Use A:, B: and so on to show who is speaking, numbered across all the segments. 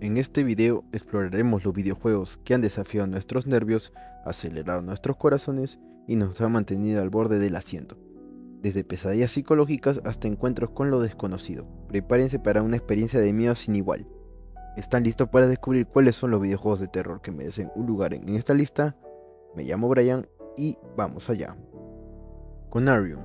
A: En este video exploraremos los videojuegos que han desafiado nuestros nervios, acelerado nuestros corazones y nos han mantenido al borde del asiento. Desde pesadillas psicológicas hasta encuentros con lo desconocido. Prepárense para una experiencia de miedo sin igual. ¿Están listos para descubrir cuáles son los videojuegos de terror que merecen un lugar en esta lista? Me llamo Brian y vamos allá. Conarium.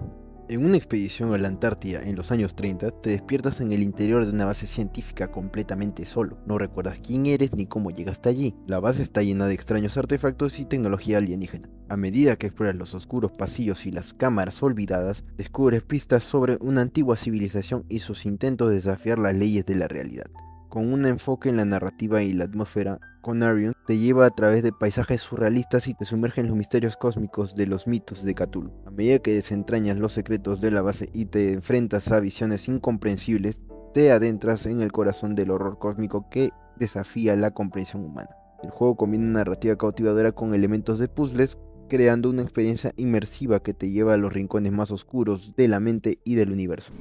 A: En una expedición a la Antártida en los años 30, te despiertas en el interior de una base científica completamente solo. No recuerdas quién eres ni cómo llegaste allí. La base está llena de extraños artefactos y tecnología alienígena. A medida que exploras los oscuros pasillos y las cámaras olvidadas, descubres pistas sobre una antigua civilización y sus intentos de desafiar las leyes de la realidad. Con un enfoque en la narrativa y la atmósfera, Conarium te lleva a través de paisajes surrealistas y te sumerge en los misterios cósmicos de los mitos de Cthulhu. A medida que desentrañas los secretos de la base y te enfrentas a visiones incomprensibles, te adentras en el corazón del horror cósmico que desafía la comprensión humana. El juego combina una narrativa cautivadora con elementos de puzzles, creando una experiencia inmersiva que te lleva a los rincones más oscuros de la mente y del universo.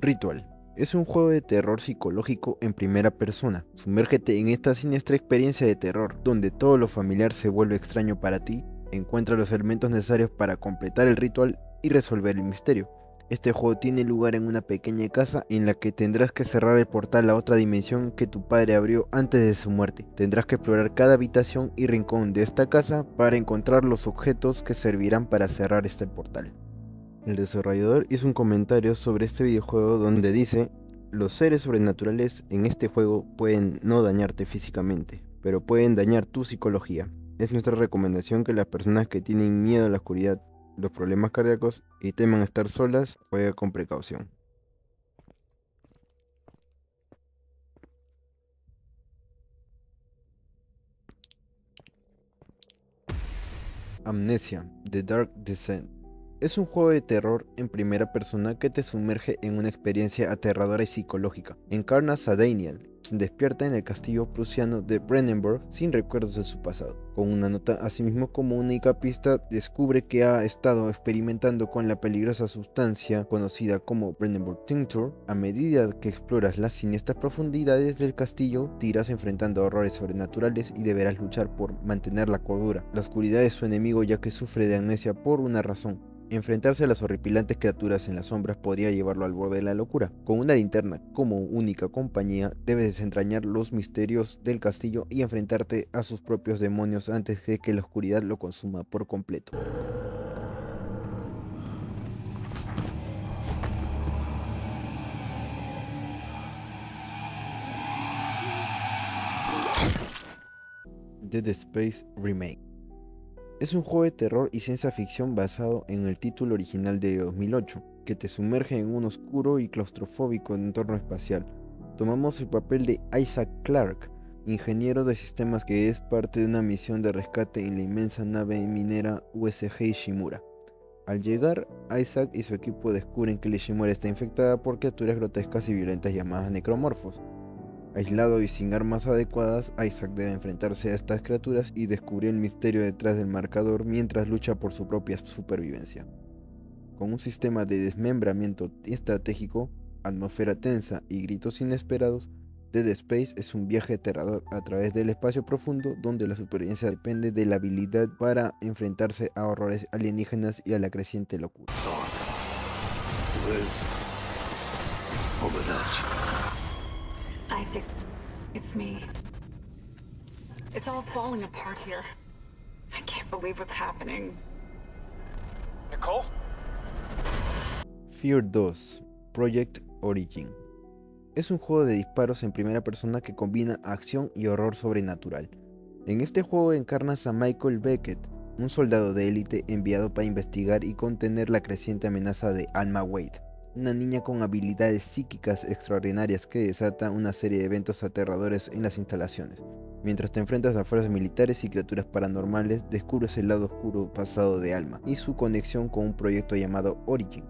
A: Ritual. Es un juego de terror psicológico en primera persona. Sumérgete en esta siniestra experiencia de terror, donde todo lo familiar se vuelve extraño para ti. Encuentra los elementos necesarios para completar el ritual y resolver el misterio. Este juego tiene lugar en una pequeña casa en la que tendrás que cerrar el portal a otra dimensión que tu padre abrió antes de su muerte. Tendrás que explorar cada habitación y rincón de esta casa para encontrar los objetos que servirán para cerrar este portal. El desarrollador hizo un comentario sobre este videojuego donde dice: los seres sobrenaturales en este juego pueden no dañarte físicamente, pero pueden dañar tu psicología. Es nuestra recomendación que las personas que tienen miedo a la oscuridad, los problemas cardíacos y teman estar solas, jueguen con precaución. Amnesia: The Dark Descent. Es un juego de terror en primera persona que te sumerge en una experiencia aterradora y psicológica. Encarnas a Daniel, quien despierta en el castillo prusiano de Brennenburg sin recuerdos de su pasado. Con una nota a sí mismo como única pista, descubre que ha estado experimentando con la peligrosa sustancia conocida como Brennenburg Tincture. A medida que exploras las siniestras profundidades del castillo, te irás enfrentando a horrores sobrenaturales y deberás luchar por mantener la cordura. La oscuridad es su enemigo, ya que sufre de amnesia por una razón. Enfrentarse a las horripilantes criaturas en las sombras podría llevarlo al borde de la locura. Con una linterna como única compañía, debes desentrañar los misterios del castillo y enfrentarte a sus propios demonios antes de que la oscuridad lo consuma por completo. Dead Space Remake. Es un juego de terror y ciencia ficción basado en el título original de 2008, que te sumerge en un oscuro y claustrofóbico entorno espacial. Tomamos el papel de Isaac Clarke, ingeniero de sistemas que es parte de una misión de rescate en la inmensa nave minera USG Ishimura. Al llegar, Isaac y su equipo descubren que la Ishimura está infectada por criaturas grotescas y violentas llamadas necromorfos. Aislado y sin armas adecuadas, Isaac debe enfrentarse a estas criaturas y descubrir el misterio detrás del marcador mientras lucha por su propia supervivencia. Con un sistema de desmembramiento estratégico, atmósfera tensa y gritos inesperados, Dead Space es un viaje aterrador a través del espacio profundo donde la supervivencia depende de la habilidad para enfrentarse a horrores alienígenas y a la creciente locura.
B: Isaac, it's me. It's all falling apart here. I can't believe what's happening.
C: Nicole?
A: Fear 2 Project Origin. Es un juego de disparos en primera persona que combina acción y horror sobrenatural. En este juego encarnas a Michael Beckett, un soldado de élite enviado para investigar y contener la creciente amenaza de Alma Wade, una niña con habilidades psíquicas extraordinarias que desata una serie de eventos aterradores en las instalaciones. Mientras te enfrentas a fuerzas militares y criaturas paranormales, descubres el lado oscuro pasado de Alma y su conexión con un proyecto llamado Origin.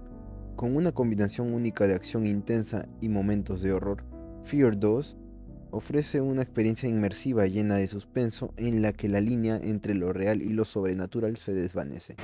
A: Con una combinación única de acción intensa y momentos de horror, Fear 2 ofrece una experiencia inmersiva llena de suspenso en la que la línea entre lo real y lo sobrenatural se desvanece.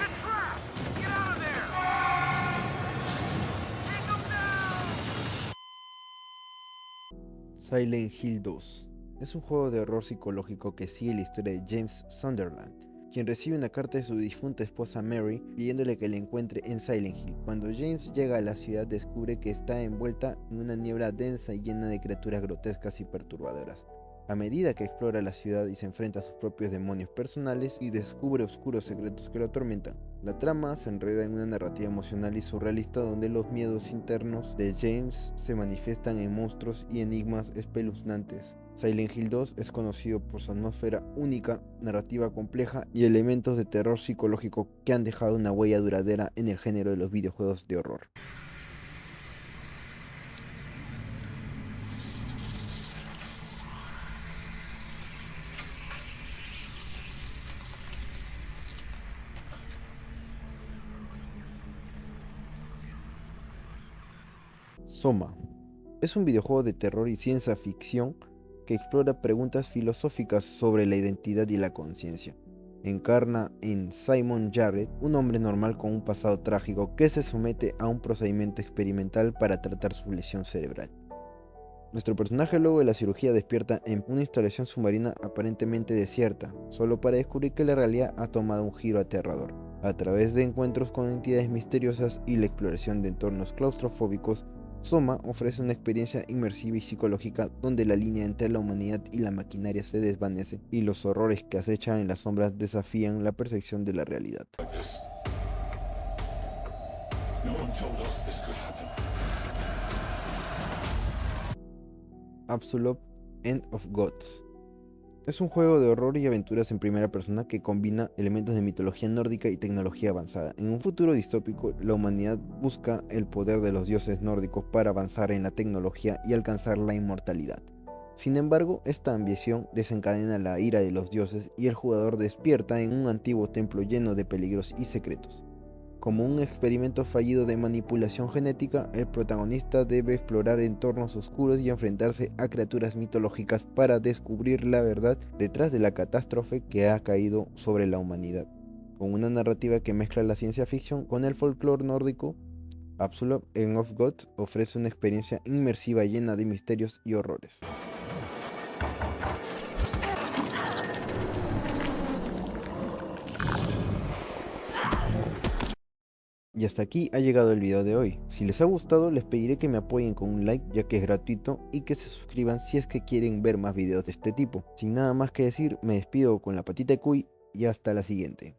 A: Silent Hill 2 es un juego de horror psicológico que sigue la historia de James Sunderland, quien recibe una carta de su difunta esposa Mary pidiéndole que le encuentre en Silent Hill. Cuando James llega a la ciudad, descubre que está envuelta en una niebla densa y llena de criaturas grotescas y perturbadoras. A medida que explora la ciudad y se enfrenta a sus propios demonios personales y descubre oscuros secretos que lo atormentan, la trama se enreda en una narrativa emocional y surrealista donde los miedos internos de James se manifiestan en monstruos y enigmas espeluznantes. Silent Hill 2 es conocido por su atmósfera única, narrativa compleja y elementos de terror psicológico que han dejado una huella duradera en el género de los videojuegos de horror. Soma es un videojuego de terror y ciencia ficción que explora preguntas filosóficas sobre la identidad y la conciencia. Encarna en Simon Jarrett, un hombre normal con un pasado trágico que se somete a un procedimiento experimental para tratar su lesión cerebral. Nuestro personaje luego de la cirugía despierta en una instalación submarina aparentemente desierta, solo para descubrir que la realidad ha tomado un giro aterrador. A través de encuentros con entidades misteriosas y la exploración de entornos claustrofóbicos, Soma ofrece una experiencia inmersiva y psicológica donde la línea entre la humanidad y la maquinaria se desvanece y los horrores que acechan en las sombras desafían la percepción de la realidad. Absolute End of Gods es un juego de horror y aventuras en primera persona que combina elementos de mitología nórdica y tecnología avanzada. En un futuro distópico, la humanidad busca el poder de los dioses nórdicos para avanzar en la tecnología y alcanzar la inmortalidad. Sin embargo, esta ambición desencadena la ira de los dioses y el jugador despierta en un antiguo templo lleno de peligros y secretos. Como un experimento fallido de manipulación genética, el protagonista debe explorar entornos oscuros y enfrentarse a criaturas mitológicas para descubrir la verdad detrás de la catástrofe que ha caído sobre la humanidad. Con una narrativa que mezcla la ciencia ficción con el folclore nórdico, Absolute End of Gods ofrece una experiencia inmersiva llena de misterios y horrores. Y hasta aquí ha llegado el video de hoy. Si les ha gustado, les pediré que me apoyen con un like, ya que es gratuito, y que se suscriban si es que quieren ver más videos de este tipo. Sin nada más que decir, me despido con la patita de cuy y hasta la siguiente.